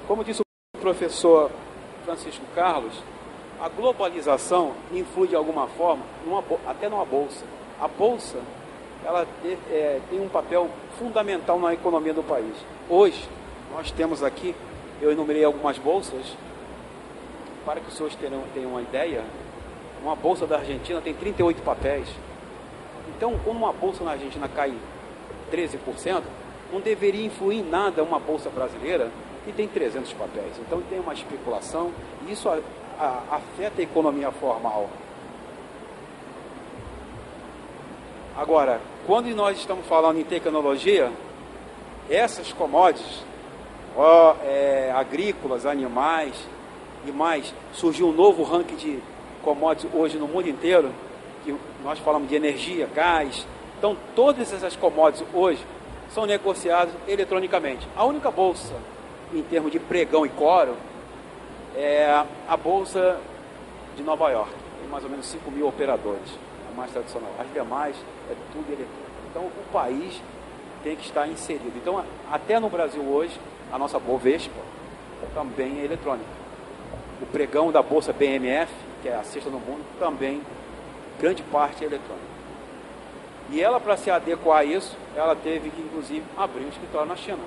Como disse o professor Francisco Carlos, a globalização influi de alguma forma, até numa bolsa. A bolsa, ela tem um papel fundamental na economia do país. Hoje, nós temos aqui, eu enumerei algumas bolsas, para que os senhores tenham uma ideia, uma bolsa da Argentina tem 38 papéis. Então, quando uma bolsa na Argentina cai 13%, não deveria influir em nada uma bolsa brasileira que tem 300 papéis. Então, tem uma especulação e isso afeta a economia formal. Agora, quando nós estamos falando em tecnologia, essas commodities, agrícolas, animais e mais, surgiu um novo ranking de commodities hoje no mundo inteiro, que nós falamos de energia, gás. Então, todas essas commodities hoje são negociadas eletronicamente. A única bolsa, em termos de pregão e quórum, é a Bolsa de Nova York. Tem mais ou menos 5 mil operadores, a mais tradicional. As demais é tudo eletrônico. Então, o país tem que estar inserido. Então, até no Brasil hoje, a nossa Bovespa também é eletrônica. O pregão da Bolsa BMF, que é a sexta no mundo, também, grande parte é eletrônica. E ela, para se adequar a isso, ela teve que, inclusive, abrir um escritório na China.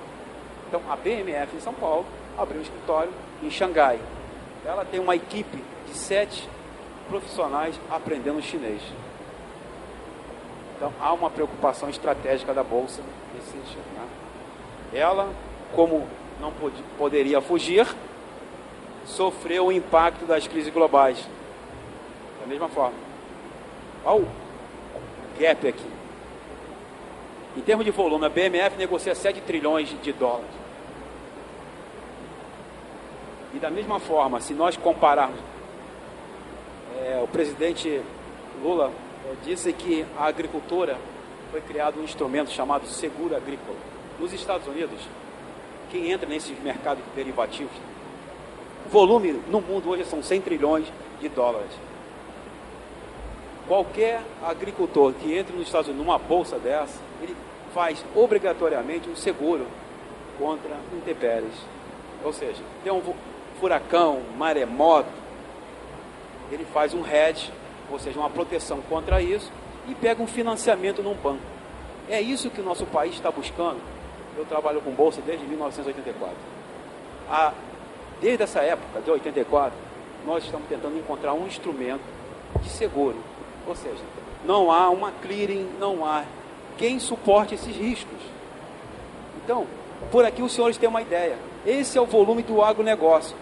Então, a BMF em São Paulo abriu um escritório em Xangai. Ela tem uma equipe de 7 profissionais aprendendo chinês. Então, há uma preocupação estratégica da Bolsa nesse sentido, né? Ela, como não poderia fugir, sofreu o impacto das crises globais. Da mesma forma. Olha o gap aqui. Em termos de volume, a BMF negocia 7 trilhões de dólares. E da mesma forma, se nós compararmos, o presidente Lula disse que a agricultura foi criado um instrumento chamado seguro agrícola. Nos Estados Unidos, quem entra nesses mercados derivativos, o volume no mundo hoje são 100 trilhões de dólares. Qualquer agricultor que entre nos Estados Unidos numa bolsa dessa, ele faz obrigatoriamente um seguro contra intempéries. Ou seja, tem um furacão, maremoto, ele faz um hedge, ou seja, uma proteção contra isso, e pega um financiamento num banco. É isso que o nosso país está buscando. Eu trabalho com bolsa desde 1984. Desde essa época, de 84, nós estamos tentando encontrar um instrumento de seguro. Ou seja, não há uma clearing, não há quem suporte esses riscos. Então, por aqui os senhores têm uma ideia. Esse é o volume do agronegócio.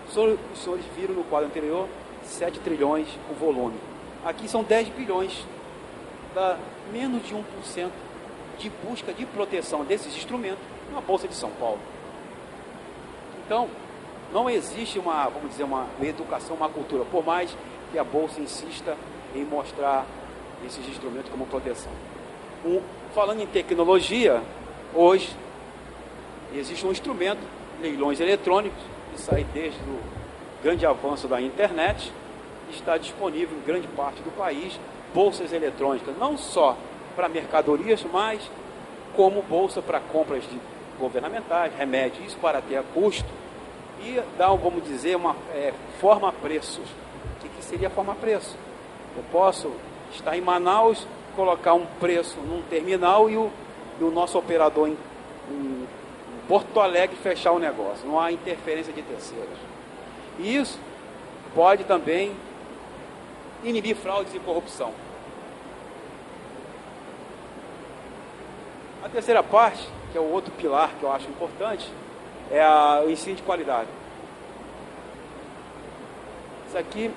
Os senhores viram no quadro anterior, 7 trilhões o volume. Aqui são 10 bilhões, dá menos de 1% de busca de proteção desses instrumentos na Bolsa de São Paulo. Então, não existe uma educação, uma cultura, por mais que a Bolsa insista em mostrar esses instrumentos como proteção. Falando em tecnologia, hoje existe um instrumento, leilões eletrônicos, que sai desde o grande avanço da internet, está disponível em grande parte do país, bolsas eletrônicas, não só para mercadorias, mas como bolsa para compras governamentais, remédios, isso para ter a custo, e dá, vamos dizer, uma forma-preços. O que seria forma-preço? Eu posso estar em Manaus, colocar um preço num terminal e o nosso operador em Porto Alegre fechar o negócio. Não há interferência de terceiros. E isso pode também inibir fraudes e corrupção. A terceira parte, que é o outro pilar que eu acho importante, é o ensino de qualidade. Isso aqui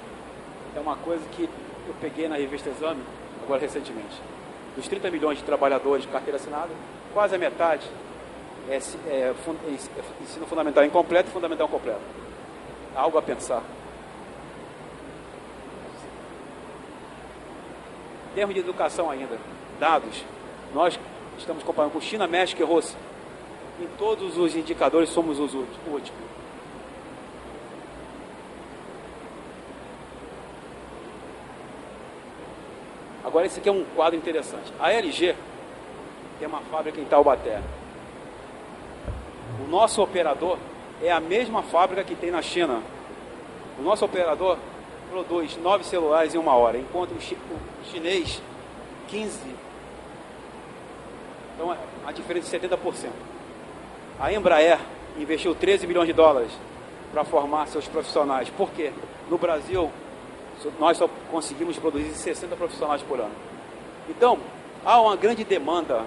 é uma coisa que eu peguei na revista Exame, agora recentemente. Dos 30 milhões de trabalhadores de carteira assinada, quase a metade ensino fundamental incompleto e fundamental completo. Algo a pensar. Em termos de educação ainda, dados, nós estamos comparando com China, México e Rússia. Em todos os indicadores somos os últimos. Agora esse aqui é um quadro interessante. A LG tem uma fábrica em Taubaté. O nosso operador é a mesma fábrica que tem na China. O nosso operador produz 9 celulares em 1 hora, enquanto o chinês, 15. Então, a diferença é de 70%. A Embraer investiu 13 milhões de dólares para formar seus profissionais. Por quê? No Brasil, nós só conseguimos produzir 60 profissionais por ano. Então, há uma grande demanda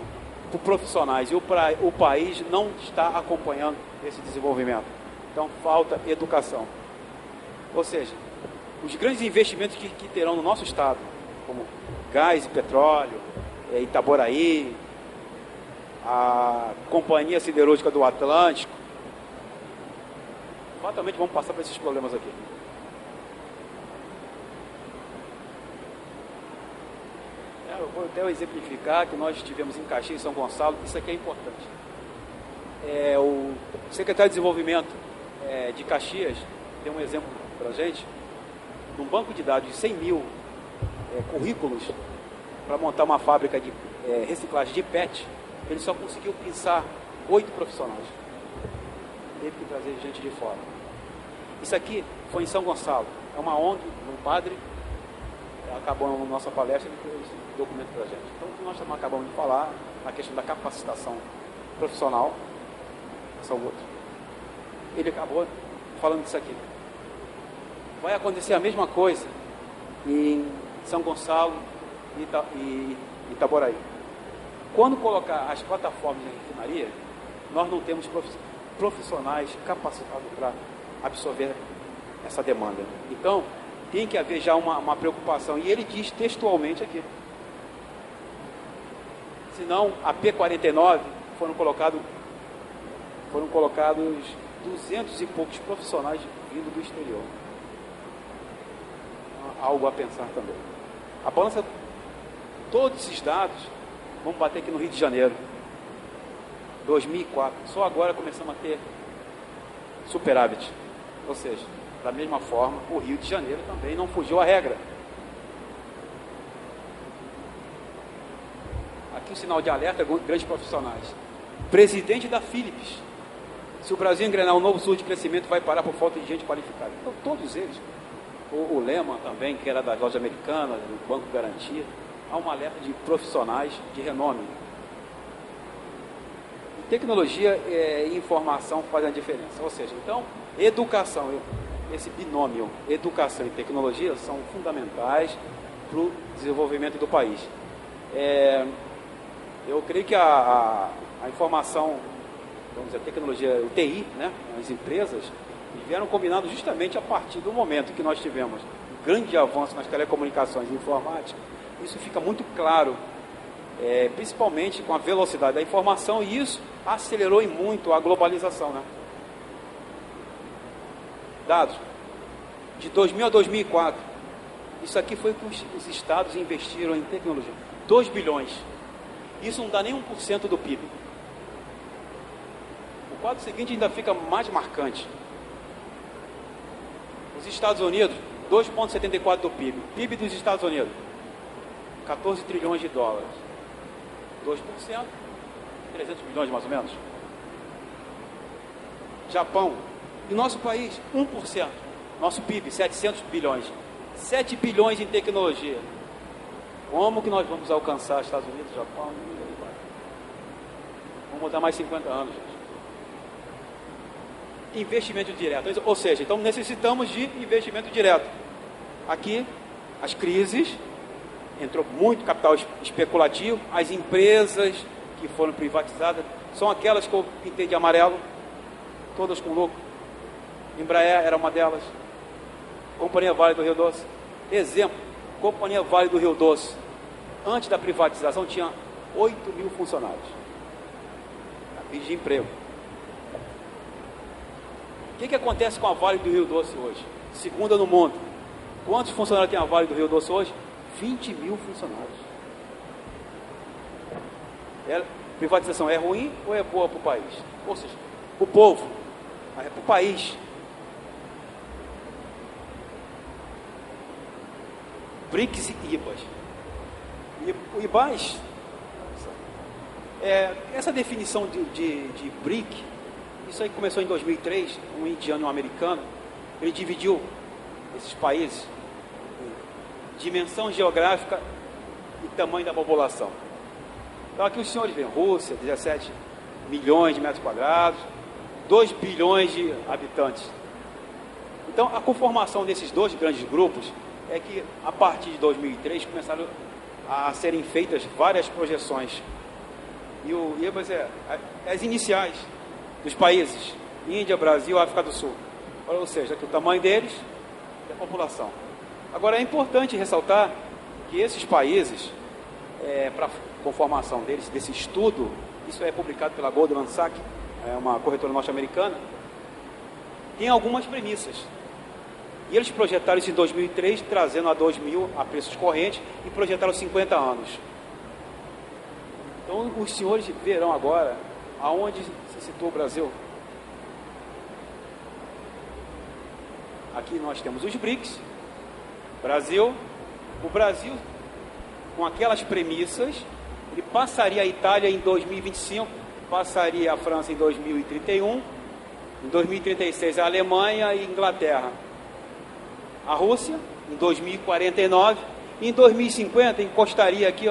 por profissionais e o país não está acompanhando esse desenvolvimento. Então, falta educação. Ou seja, os grandes investimentos que terão no nosso estado, como gás e petróleo, Itaboraí, a Companhia Siderúrgica do Atlântico, fatalmente vamos passar por esses problemas aqui. Eu vou até exemplificar que nós tivemos em Caxias e São Gonçalo, isso aqui é importante. O secretário de Desenvolvimento de Caxias deu um exemplo para a gente, num banco de dados de 100 mil currículos para montar uma fábrica de reciclagem de PET, ele só conseguiu pensar 8 profissionais. Teve que trazer gente de fora. Isso aqui foi em São Gonçalo. É uma ONG, um padre, acabou na nossa palestra, ele fez esse documento para a gente. Então, o que nós acabamos de falar, na questão da capacitação profissional, são outros. Ele acabou falando disso aqui. Vai acontecer a mesma coisa em São Gonçalo e Itaboraí. Quando colocar as plataformas de refinaria, nós não temos profissionais capacitados para absorver essa demanda. Então, tem que haver já uma preocupação. E ele diz textualmente aqui. Senão, a P49 foram colocados 200 e poucos profissionais vindo do exterior. Algo a pensar também. A balança, todos esses dados, vamos bater aqui no Rio de Janeiro. 2004. Só agora começamos a ter superávit. Ou seja, da mesma forma, o Rio de Janeiro também não fugiu à regra. Aqui um sinal de alerta, grandes profissionais. Presidente da Philips. Se o Brasil engrenar um novo surto de crescimento, vai parar por falta de gente qualificada. Então, todos eles. O Lehman também, que era das lojas americanas, do Banco Garantia, há um alerta de profissionais de renome. Tecnologia e informação fazem a diferença. Ou seja, então, educação, esse binômio, educação e tecnologia, são fundamentais para o desenvolvimento do país. Eu creio que a informação, vamos dizer, a tecnologia, o TI, né, as empresas, vieram combinados justamente a partir do momento que nós tivemos um grande avanço nas telecomunicações e informática. Isso fica muito claro, principalmente com a velocidade da informação, e isso acelerou em muito a globalização, né? Dados de 2000 a 2004, isso aqui foi o que os estados investiram em tecnologia, 2 bilhões. Isso não dá nem 1% do PIB. O quadro seguinte ainda fica mais marcante. Os Estados Unidos, 2,74% do PIB. PIB dos Estados Unidos, 14 trilhões de dólares. 2%, 300 bilhões mais ou menos. Japão, e nosso país, 1%. Nosso PIB, 700 bilhões. 7 bilhões em tecnologia. Como que nós vamos alcançar Estados Unidos, Japão? Vamos botar mais 50 anos, gente. Investimento direto. Ou seja, então necessitamos de investimento direto. Aqui, as crises, entrou muito capital especulativo, as empresas que foram privatizadas são aquelas que eu pintei de amarelo, todas com lucro. Embraer era uma delas. Companhia Vale do Rio Doce. Exemplo, Companhia Vale do Rio Doce, antes da privatização, tinha 8 mil funcionários. De emprego. O que acontece com a Vale do Rio Doce hoje? Segunda no mundo. Quantos funcionários tem a Vale do Rio Doce hoje? 20 mil funcionários. Privatização é ruim ou é boa para o país? Ou seja, para o povo, mas é para o país. BRICS e IBAS. O IBAS, essa definição de BRIC Isso aí começou em 2003, um indiano e um americano. Ele dividiu esses países em dimensão geográfica e tamanho da população. Então aqui os senhores veem, Rússia, 17 milhões de metros quadrados, 2 bilhões de habitantes. Então a conformação desses dois grandes grupos é que a partir de 2003 começaram a serem feitas várias projeções. E as iniciais dos países, Índia, Brasil, África do Sul. Ou seja, aqui o tamanho deles e a população. Agora é importante ressaltar que esses países, para a conformação deles, desse estudo, isso é publicado pela Goldman Sachs, uma corretora norte-americana, tem algumas premissas. E eles projetaram isso em 2003, trazendo a 2000 a preços correntes, e projetaram 50 anos. Então, os senhores verão agora aonde se situa o Brasil. Aqui nós temos os BRICS, Brasil. O Brasil, com aquelas premissas, ele passaria a Itália em 2025, passaria a França em 2031, em 2036 a Alemanha e Inglaterra. A Rússia em 2049 e em 2050 encostaria aqui,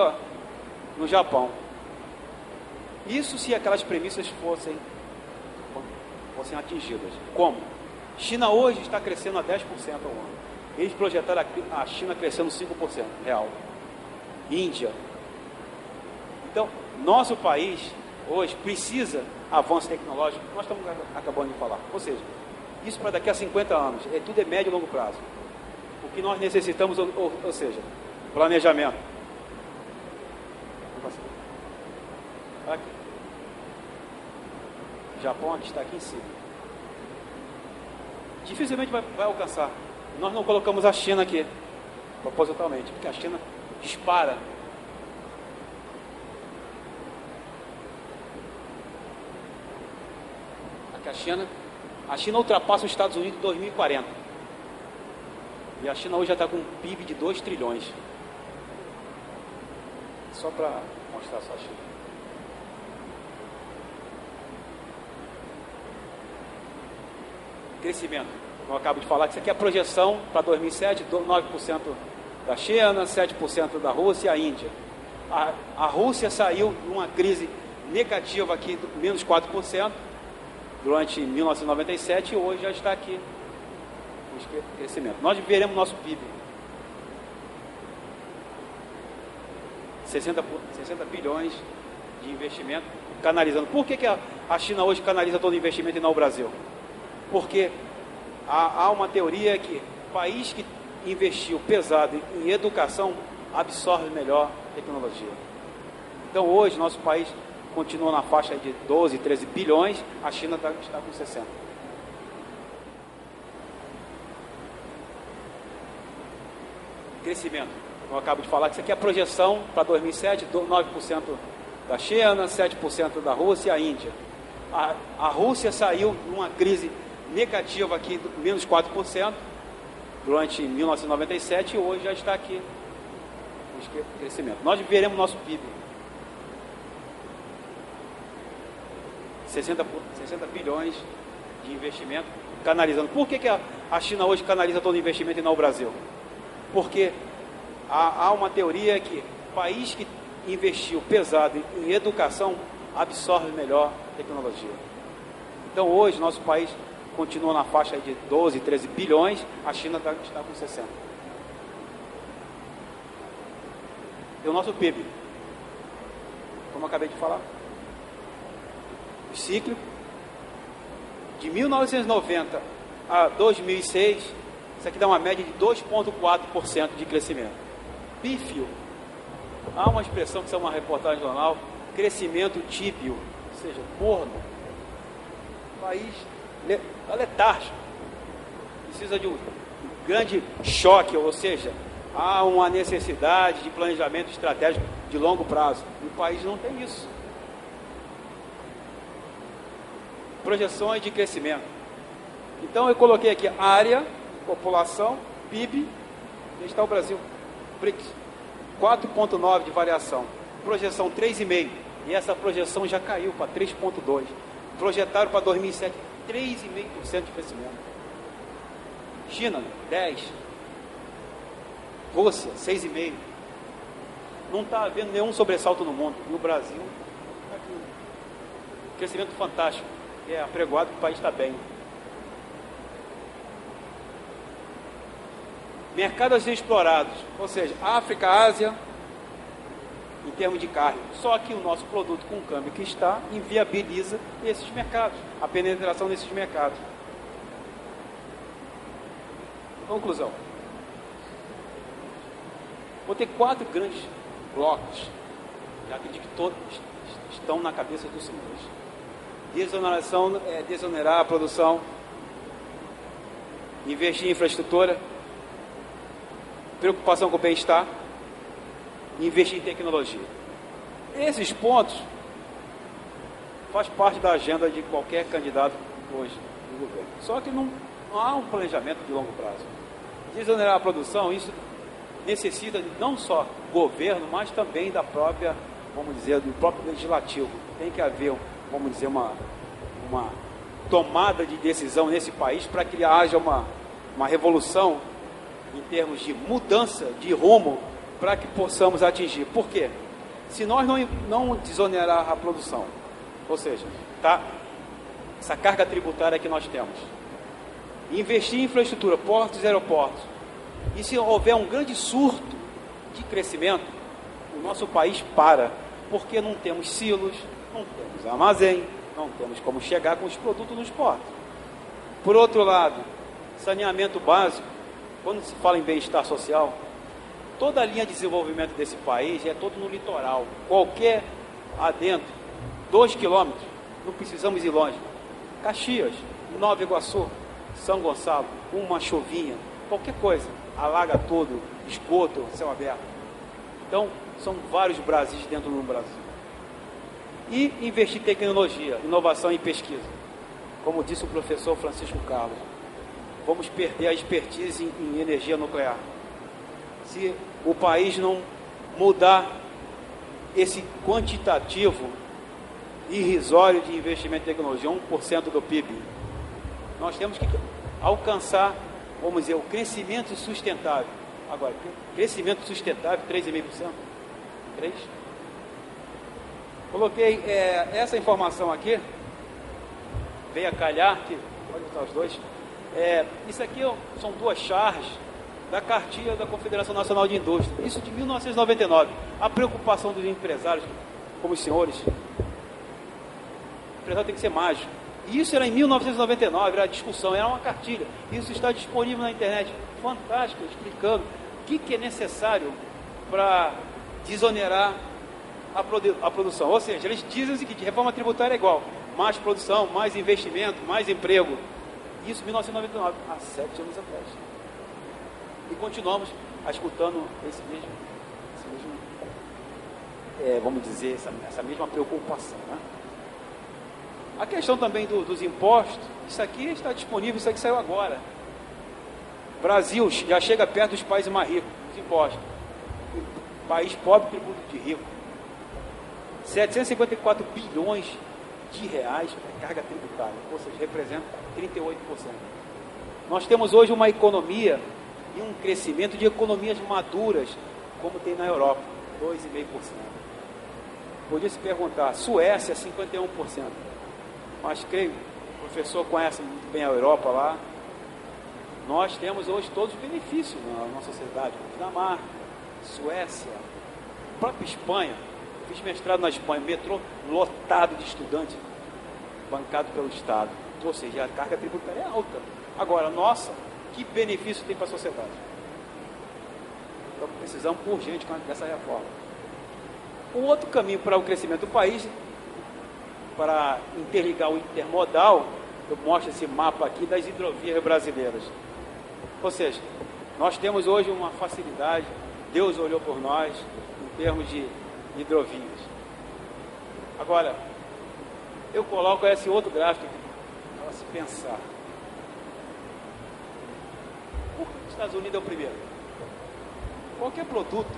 no Japão. Isso se aquelas premissas fossem atingidas. Como? China hoje está crescendo a 10% ao ano. Eles projetaram a China crescendo 5% real. Índia. Então, nosso país hoje precisa avanço tecnológico, nós estamos acabando de falar. Ou seja, isso para daqui a 50 anos, tudo é médio e longo prazo. O que nós necessitamos, ou seja, planejamento. Aqui. O Japão está aqui em cima. Dificilmente vai alcançar. Nós não colocamos a China aqui, propositalmente, porque a China dispara. Aqui a China ultrapassa os Estados Unidos em 2040. E a China hoje já está com um PIB de 2 trilhões. Só para mostrar só a China. Crescimento. Eu acabo de falar que isso aqui é a projeção para 2007, 9% da China, 7% da Rússia e a Índia. A Rússia saiu de uma crise negativa aqui, menos 4%, durante 1997 e hoje já está aqui o crescimento. Nós veremos nosso PIB. 60 bilhões de investimento canalizando. Por que a China hoje canaliza todo o investimento e não o Brasil? Porque há uma teoria que o país que investiu pesado em educação absorve melhor tecnologia. Então hoje nosso país continua na faixa de 12, 13 bilhões, a China está com 60. Crescimento. Eu acabo de falar que isso aqui é a projeção para 2007, 9% da China, 7% da Rússia e a Índia. A Rússia saiu de uma crise negativa aqui, menos 4%, durante 1997 e hoje já está aqui o crescimento. Nós veremos nosso PIB. 60 bilhões de investimento canalizando. Por que a China hoje canaliza todo o investimento e não o Brasil? Porque há uma teoria que o país que investiu pesado em educação absorve melhor tecnologia. Então hoje nosso país continua na faixa de 12, 13 bilhões, a China está com 60. E o nosso PIB, como eu acabei de falar, o ciclo de 1990 a 2006, isso aqui dá uma média de 2,4% de crescimento. Pífio, há uma expressão que é uma reportagem no jornal, crescimento típio, ou seja, morno. O país letárgico, precisa de um grande choque, ou seja, há uma necessidade de planejamento estratégico de longo prazo. O país não tem isso. Projeções de crescimento. Então eu coloquei aqui área, população, PIB, e está o Brasil, BRICS, 4,9 de variação, projeção 3,5, e essa projeção já caiu para 3,2. projetaram para 2007 3,5% de crescimento. China, 10%. Rússia, 6,5%. Não está havendo nenhum sobressalto no mundo. No Brasil, aqui, crescimento fantástico. É apregoado que o país está bem. Mercados explorados, ou seja, África, Ásia, em termos de carne. Só que o nosso produto com o câmbio que está, inviabiliza esses mercados, a penetração desses mercados. Conclusão. Vou ter 4 grandes blocos. Já acredito que todos estão na cabeça dos senhores. Desoneração é desonerar a produção, investir em infraestrutura, preocupação com o bem-estar, investir em tecnologia. Esses pontos faz parte da agenda de qualquer candidato hoje no governo. Só que não há um planejamento de longo prazo. Desonerar a produção, isso necessita de não só governo, mas também da própria, vamos dizer, do próprio legislativo. Tem que haver, vamos dizer, uma tomada de decisão nesse país para que haja uma revolução em termos de mudança de rumo para que possamos atingir. Por quê? Se nós não desonerar a produção, ou seja, tá, essa carga tributária que nós temos, investir em infraestrutura, portos e aeroportos, e se houver um grande surto de crescimento, o nosso país para, porque não temos silos, não temos armazém, não temos como chegar com os produtos nos portos. Por outro lado, saneamento básico. Quando se fala em bem-estar social, toda a linha de desenvolvimento desse país é todo no litoral. Qualquer adentro, 2 quilômetros, não precisamos ir longe. Caxias, Nova Iguaçu, São Gonçalo, uma chuvinha, qualquer coisa, alaga tudo, esgoto, céu aberto. Então, são vários Brasis dentro do Brasil. E investir em tecnologia, inovação e pesquisa. Como disse o professor Francisco Carlos, vamos perder a expertise em energia nuclear. Se o país não mudar esse quantitativo irrisório de investimento em tecnologia, 1% do PIB, nós temos que alcançar, vamos dizer, o crescimento sustentável. Agora, crescimento sustentável, 3,5%? 3%? Coloquei essa informação aqui, veio a calhar, que pode botar os dois. Isso aqui são 2 charges da cartilha da Confederação Nacional de Indústria, isso de 1999. A preocupação dos empresários, como os senhores, o empresário tem que ser mágico. E isso era em 1999, era a discussão, era uma cartilha. Isso está disponível na internet, fantástico, explicando o que é necessário para desonerar a produção. Ou seja, eles dizem o seguinte: reforma tributária é igual, mais produção, mais investimento, mais emprego. Isso em 1999, há 7 anos atrás. E continuamos escutando esse mesmo vamos dizer, essa mesma preocupação, né? A questão também dos impostos, isso aqui está disponível, isso aqui saiu agora. Brasil já chega perto dos países mais ricos, os impostos. País pobre, tributo de rico. 754 bilhões de reais para carga tributária, ou seja, representa 38%. Nós temos hoje uma economia e um crescimento de economias maduras, como tem na Europa, 2,5%. Podia se perguntar, Suécia, 51%. Mas creio, o professor conhece muito bem a Europa lá. Nós temos hoje todos os benefícios na nossa sociedade, Dinamarca, Suécia, a própria Espanha. Fiz mestrado na Espanha, metrô lotado de estudantes, bancado pelo Estado. Ou seja, a carga tributária é alta. Agora, nossa, que benefício tem para a sociedade? Então, precisamos urgente dessa reforma. O outro caminho para o crescimento do país, para interligar o intermodal, eu mostro esse mapa aqui das hidrovias brasileiras. Ou seja, nós temos hoje uma facilidade, Deus olhou por nós, em termos de hidrovias. Agora, eu coloco esse outro gráfico aqui, para se pensar. Por que os Estados Unidos é o primeiro? Qualquer produto,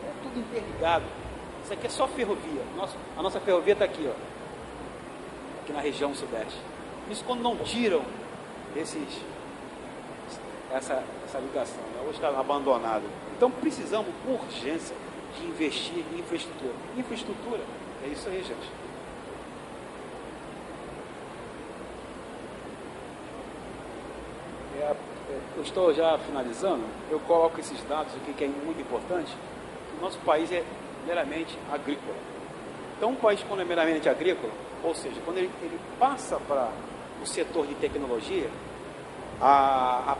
é tudo interligado. Isso aqui é só ferrovia. A nossa ferrovia está aqui, ó. aqui na região sudeste. Isso quando não tiram essa ligação, né? Hoje está abandonado. Então precisamos, com urgência, de investir em infraestrutura. Infraestrutura é isso aí, gente. Eu estou já finalizando. Eu coloco esses dados aqui que é muito importante. Que o nosso país é meramente agrícola. Então, um país quando é meramente agrícola, ou seja, quando ele passa para o setor de tecnologia, a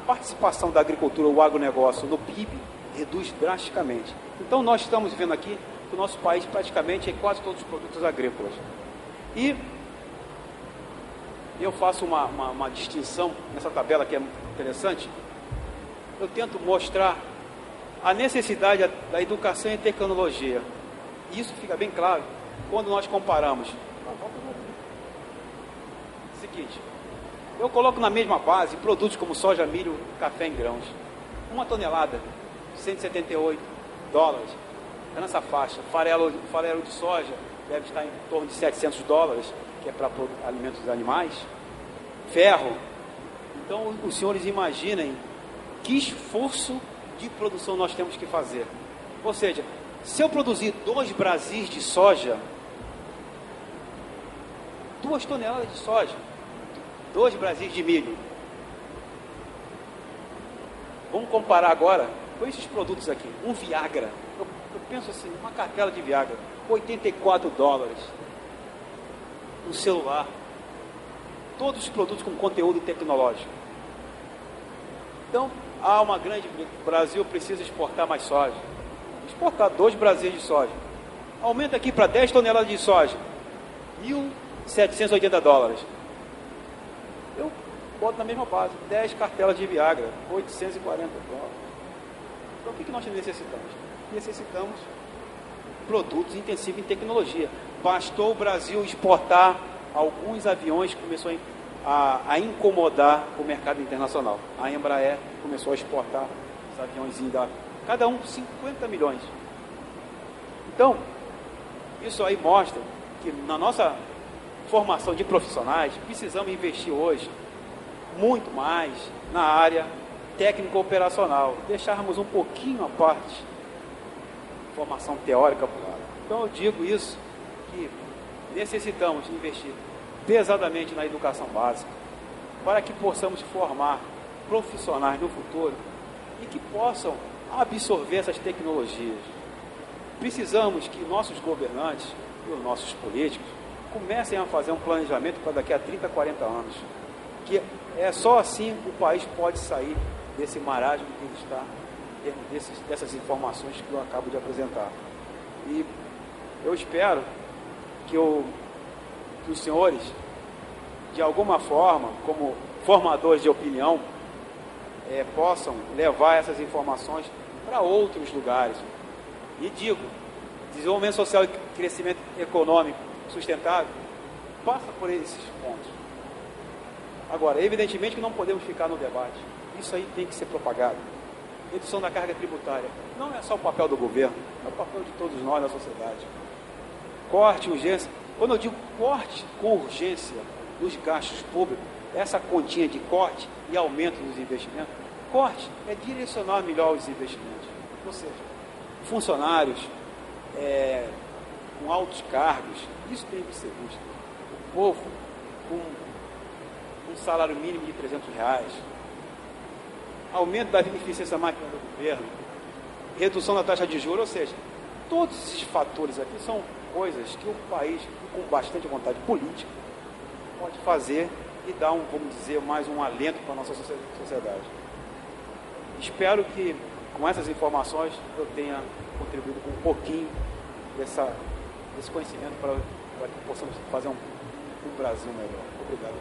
participação da agricultura, o agronegócio no PIB reduz drasticamente. Então, nós estamos vendo aqui que o nosso país praticamente é quase todos os produtos agrícolas. E eu faço uma distinção nessa tabela que é interessante. Eu tento mostrar a necessidade da educação em tecnologia. E isso fica bem claro quando nós comparamos. Seguinte, eu coloco na mesma base produtos como soja, milho, café em grãos. 1 tonelada, $178. É nessa faixa. Farelo de soja deve estar em torno de $700, que é para alimentos dos animais. Ferro. Então, os senhores imaginem que esforço de produção nós temos que fazer. Ou seja, se eu produzir 2 Brasis de soja, 2 toneladas de soja, 2 Brasis de milho. Vamos comparar agora com esses produtos aqui. Um Viagra. Eu penso assim, uma cartela de Viagra, $84. Um celular. Todos os produtos com conteúdo tecnológico. Então, há uma grande briga. O Brasil precisa exportar mais soja. Exportar 2 Brasis de soja. Aumenta aqui para 10 toneladas de soja. $1.780. Eu boto na mesma base. 10 cartelas de Viagra. $840. Então, o que nós necessitamos? Necessitamos produtos intensivos em tecnologia. Bastou o Brasil exportar alguns aviões que começou a incomodar o mercado internacional. A Embraer começou a exportar os aviões cada um 50 milhões. Então, isso aí mostra que na nossa formação de profissionais, precisamos investir hoje muito mais na área técnico-operacional, deixarmos um pouquinho à parte formação teórica por lado. Então eu digo isso, que necessitamos investir pesadamente na educação básica, para que possamos formar profissionais no futuro e que possam absorver essas tecnologias. Precisamos que nossos governantes e os nossos políticos comecem a fazer um planejamento para daqui a 30, 40 anos, que é só assim que o país pode sair desse marasmo que ele está, dessas informações que eu acabo de apresentar. E eu espero que os senhores, de alguma forma, como formadores de opinião, possam levar essas informações para outros lugares. E digo, desenvolvimento social e crescimento econômico sustentável passa por esses pontos. Agora, evidentemente que não podemos ficar no debate. Isso aí tem que ser propagado. Redução da carga tributária não é só o papel do governo, é o papel de todos nós na sociedade. Corte, urgência. Quando eu digo corte com urgência dos gastos públicos, essa continha de corte e aumento dos investimentos, corte é direcionar melhor os investimentos. Ou seja, funcionários com altos cargos, isso tem que ser visto. O povo com um salário mínimo de R$300, aumento da eficiência máquina do governo, redução da taxa de juros, ou seja, todos esses fatores aqui são coisas que o país, com bastante vontade política, pode fazer e dar vamos dizer, mais um alento para a nossa sociedade. Espero que com essas informações eu tenha contribuído com um pouquinho desse conhecimento para que possamos fazer um Brasil melhor. Obrigado.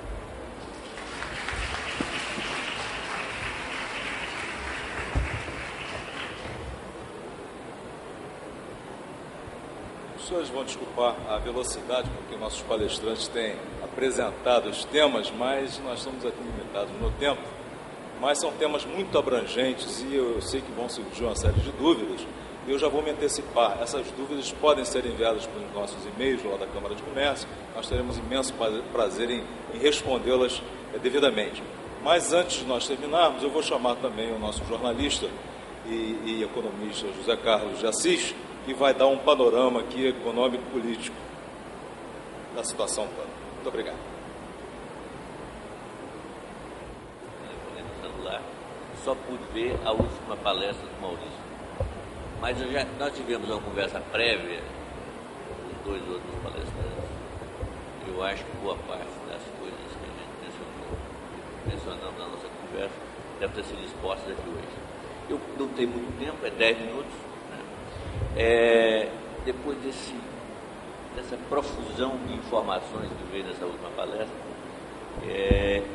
Os senhores vão desculpar a velocidade com que nossos palestrantes têm apresentado os temas, mas nós estamos aqui limitados no tempo. mas são temas muito abrangentes e eu sei que vão surgir uma série de dúvidas. Eu já vou me antecipar. Essas dúvidas podem ser enviadas pelos nossos e-mails lá da Câmara de Comércio. Nós teremos imenso prazer em respondê-las devidamente. Mas antes de nós terminarmos, eu vou chamar também o nosso jornalista e economista José Carlos de Assis, que vai dar um panorama aqui econômico-político da situação toda. Muito obrigado. Só pude ver a última palestra do Maurício. Mas nós tivemos uma conversa prévia com os dois outros palestrantes. Eu acho que boa parte das coisas que a gente mencionamos na nossa conversa deve ter sido expostas aqui hoje. Eu não tenho muito tempo, é 10 minutos. Né? Depois dessa profusão de informações que veio nessa última palestra,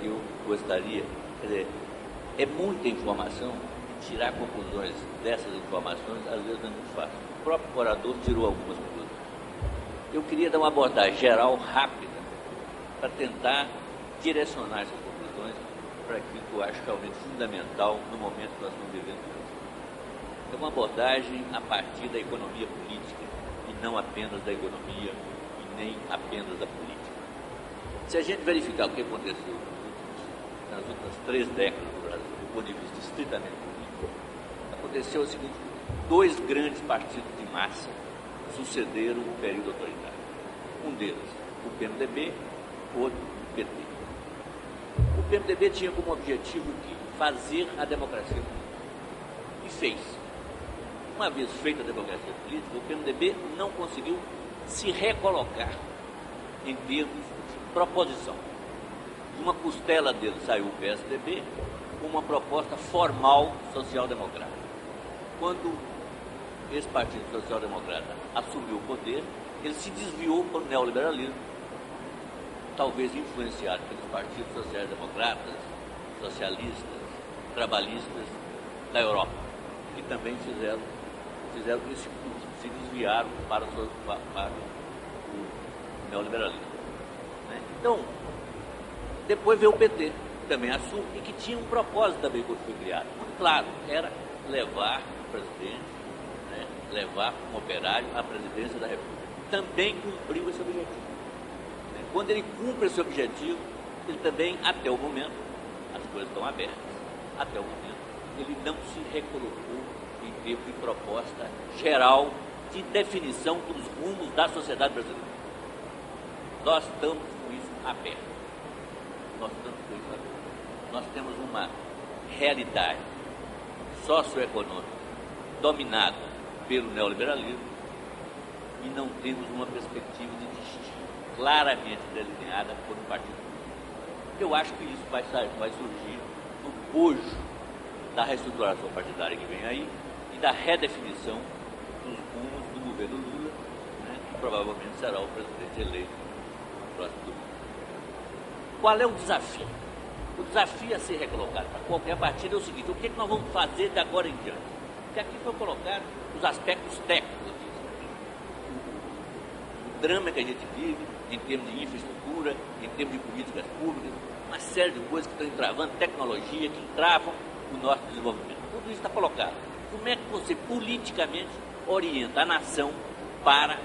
eu gostaria, quer dizer, é muita informação. Tirar conclusões dessas informações, às vezes não é muito fácil. O próprio orador tirou algumas conclusões. Eu queria dar uma abordagem geral, rápida, para tentar direcionar essas conclusões para aquilo que eu acho realmente fundamental no momento que nós estamos vivendo hoje. É uma abordagem a partir da economia política, e não apenas da economia, e nem apenas da política. Se a gente verificar o que aconteceu nas últimas 3 décadas no Brasil, do ponto de vista estritamente político, aconteceu o seguinte: 2 grandes partidos de massa sucederam o período autoritário. Um deles, o PMDB, outro, o PT. O PMDB tinha como objetivo fazer a democracia política. E fez. Uma vez feita a democracia política, o PMDB não conseguiu se recolocar em termos de proposição. De uma costela dele saiu o PSDB com uma proposta formal social-democrata. Quando esse Partido Social-Democrata assumiu o poder, ele se desviou para o neoliberalismo, talvez influenciado pelos partidos social-democratas, socialistas, trabalhistas da Europa, que também fizeram esse curso, se desviaram para o neoliberalismo. Né? Então, depois veio o PT, que também assume, e que tinha um propósito também quando foi criado. Muito claro, era levar o presidente, né, levar um operário à presidência da República. Também cumpriu esse objetivo. Quando ele cumpre esse objetivo, ele também, até o momento, as coisas estão abertas, até o momento, ele não se recolocou em termos de proposta geral de definição dos rumos da sociedade brasileira. Nós estamos com isso aberto. Nós temos uma realidade socioeconômica dominada pelo neoliberalismo e não temos uma perspectiva de destino claramente delineada por um partido. Eu acho que isso vai surgir no bojo da reestruturação partidária que vem aí e da redefinição dos rumos do governo Lula, né, que provavelmente será o presidente eleito no próximo domingo. Qual é o desafio? O desafio a ser recolocado para qualquer partido é o seguinte: o que nós vamos fazer de agora em diante? Porque aqui foi colocado os aspectos técnicos disso. O drama que a gente vive em termos de infraestrutura, em termos de políticas públicas, uma série de coisas que estão entravando, tecnologia, que entravam o nosso desenvolvimento. Tudo isso está colocado. Como é que você politicamente orienta a nação para